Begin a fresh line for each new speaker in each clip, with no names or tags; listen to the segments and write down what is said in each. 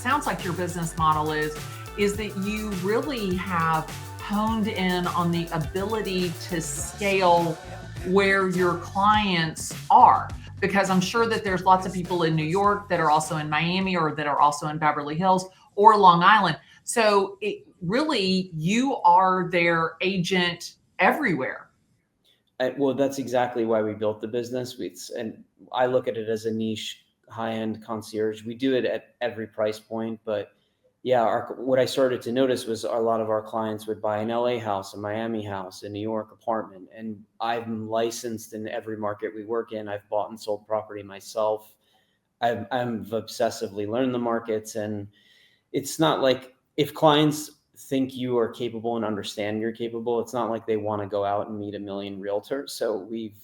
sounds like your business model is that you really have honed in on the ability to scale where your clients are. Because I'm sure that there's lots of people in New York that are also in Miami or that are also in Beverly Hills or Long Island. So really, you are their agent everywhere.
Well, that's exactly why we built the business. And I look at it as a niche, high-end concierge. We do it at every price point, but yeah, what I started to notice was a lot of our clients would buy an LA house, a Miami house, a New York apartment, and I'm licensed in every market we work in. I've bought and sold property myself. I'm obsessively learned the markets, and it's not like if clients think you are capable and understand you're capable, it's not like they want to go out and meet a million realtors. So we've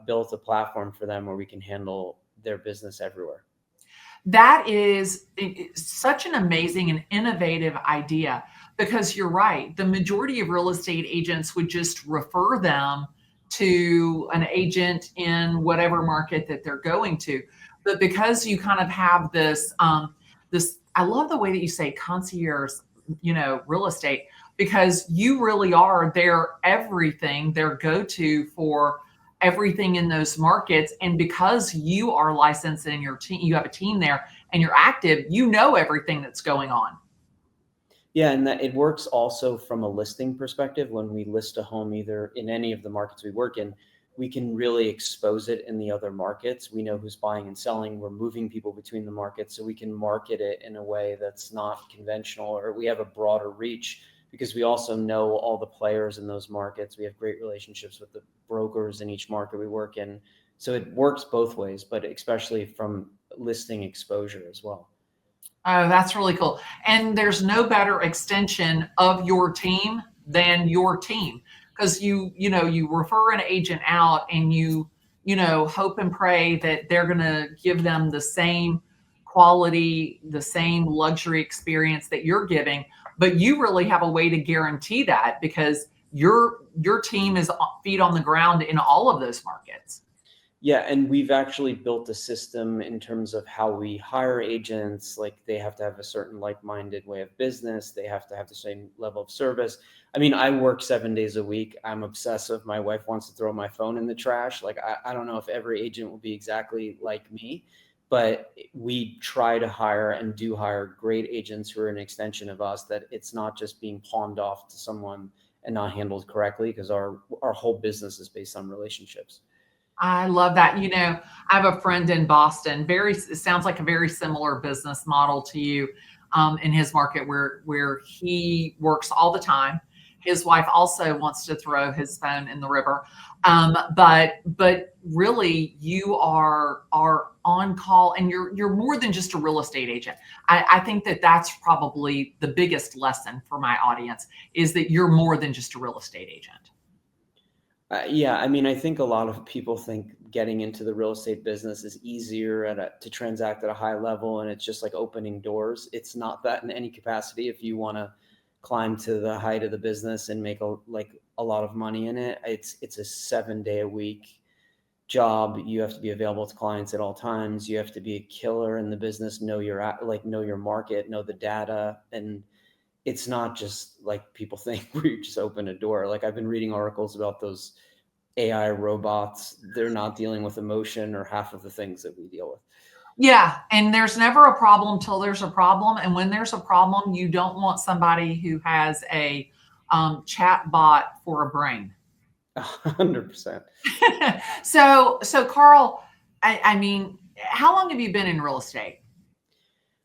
built a platform for them where we can handle their business everywhere.
That is such an amazing and innovative idea, because you're right. The majority of real estate agents would just refer them to an agent in whatever market that they're going to. But because you kind of have this, I love the way that you say concierge, real estate, because you really are their everything, their go-to for everything in those markets. And because you are licensed and your team, you have a team there and you're active, everything that's going on.
Yeah, and that it works also from a listing perspective. When we list a home, either in any of the markets we work in, we can really expose it in the other markets. We know who's buying and selling. We're moving people between the markets, so we can market it in a way that's not conventional, or we have a broader reach because we also know all the players in those markets. We have great relationships with the brokers in each market we work in. So it works both ways, but especially from listing exposure as well.
Oh, that's really cool. And there's no better extension of your team than your team, because you refer an agent out and you hope and pray that they're going to give them the same quality, the same luxury experience that you're giving, but you really have a way to guarantee that because your team is feet on the ground in all of those markets.
Yeah, and we've actually built a system in terms of how we hire agents. Like, they have to have a certain like-minded way of business. They have to have the same level of service. I mean, I work 7 days a week. I'm obsessive. My wife wants to throw my phone in the trash. Like, I don't know if every agent will be exactly like me, but we try to hire and do hire great agents who are an extension of us, that it's not just being pawned off to someone and not handled correctly, because our whole business is based on relationships.
I love that. I have a friend in Boston. It sounds like a very similar business model to you, in his market where he works all the time. His wife also wants to throw his phone in the river, but really you are on call, and you're more than just a real estate agent. I think that that's probably the biggest lesson for my audience, is that you're more than just a real estate agent.
Yeah, I mean, I think a lot of people think getting into the real estate business is easier to transact at a high level, and it's just like opening doors. It's not that in any capacity. If you want to climb to the height of the business and make a lot of money in it, it's a 7-day-a-week job. You have to be available to clients at all times. You have to be a killer in the business, know your market, know the data, and it's not just like people think where you just open a door. Like, I've been reading articles about those AI robots. They're not dealing with emotion or half of the things that we deal with.
Yeah. And there's never a problem till there's a problem. And when there's a problem, you don't want somebody who has a chat bot for a brain.
100%.
So Carl, I mean, how long have you been in real estate?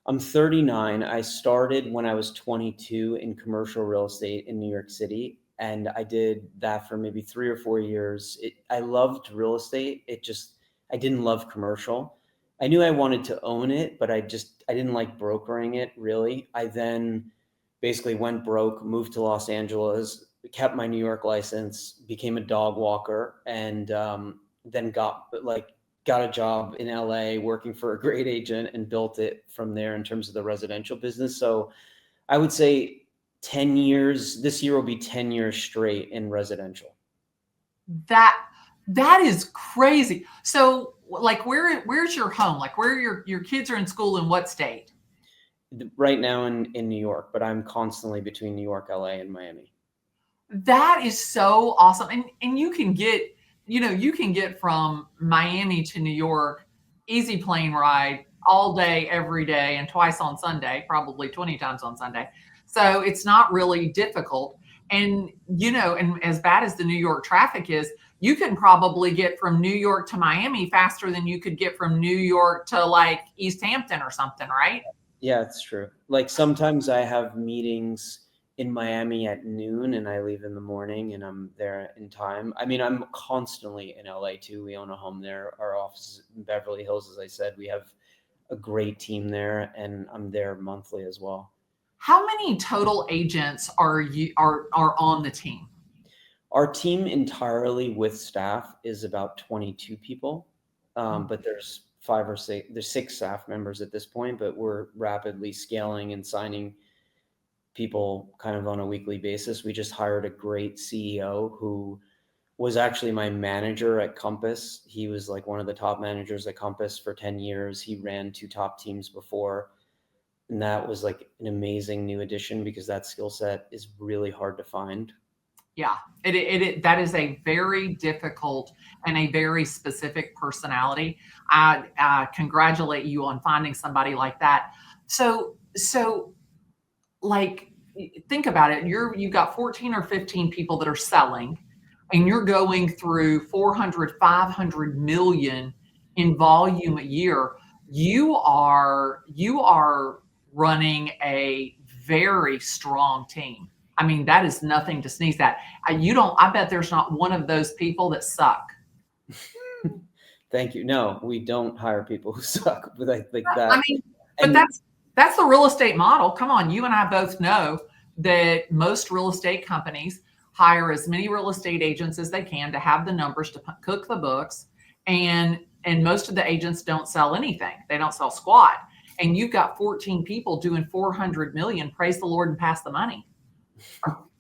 I'm 39. I started when I was 22 in commercial real estate in New York City. And I did that for maybe 3 or 4 years. I loved real estate. I didn't love commercial. I knew I wanted to own it, but I didn't like brokering it, really. I then basically went broke, moved to Los Angeles, kept my New York license, became a dog walker, and then got a job in LA working for a great agent and built it from there in terms of the residential business. So I would say 10 years, this year will be 10 years straight in residential.
That is crazy. So like, where's your home? Like, where your kids are in school, in what state?
Right now in New York, but I'm constantly between New York, LA, and Miami.
That is so awesome. And you can get, you can get from Miami to New York, easy plane ride all day, every day, and twice on Sunday, probably 20 times on Sunday. So it's not really difficult. And, and as bad as the New York traffic is, you can probably get from New York to Miami faster than you could get from New York to like East Hampton or something, right?
Yeah, it's true. Like sometimes I have meetings in Miami at noon and I leave in the morning and I'm there in time. I mean, I'm constantly in LA too. We own a home there. Our office is in Beverly Hills, as I said. We have a great team there and I'm there monthly as well.
How many total agents are on the team?
Our team entirely with staff is about 22 people, but there's there's 6 staff members at this point, but we're rapidly scaling and signing people kind of on a weekly basis. We just hired a great CEO who was actually my manager at Compass. He was like one of the top managers at Compass for 10 years. He ran 2 top teams before. And that was like an amazing new addition because that skill set is really hard to find.
Yeah, that is a very difficult and a very specific personality. I congratulate you on finding somebody like that. So like think about it. You've got 14 or 15 people that are selling, and you're going through 400, 500 million in volume a year. You are running a very strong team. I mean, that is nothing to sneeze at. I bet there's not one of those people that suck.
Thank you. No, we don't hire people who suck, but I think
I
that.
mean, but
And
that's the real estate model. Come on, you and I both know that most real estate companies hire as many real estate agents as they can to have the numbers to cook the books, and most of the agents don't sell anything. They don't sell squat. And you've got 14 people doing 400 million. Praise the Lord and pass the money.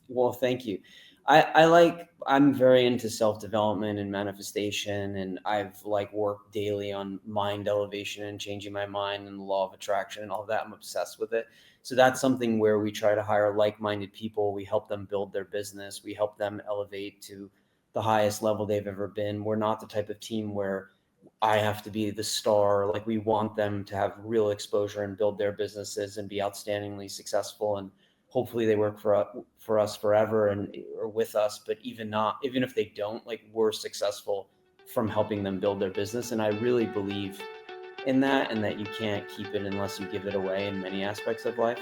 well, thank you. I'm very into self-development and manifestation, and I've like worked daily on mind elevation and changing my mind and the law of attraction and all of that. I'm obsessed with it. So that's something where we try to hire like-minded people. We help them build their business. We help them elevate to the highest level they've ever been. We're not the type of team where I have to be the star. Like we want them to have real exposure and build their businesses and be outstandingly successful. And hopefully they work for us forever and or with us. But even if they don't, like we're successful from helping them build their business. And I really believe in that, and that you can't keep it unless you give it away in many aspects of life.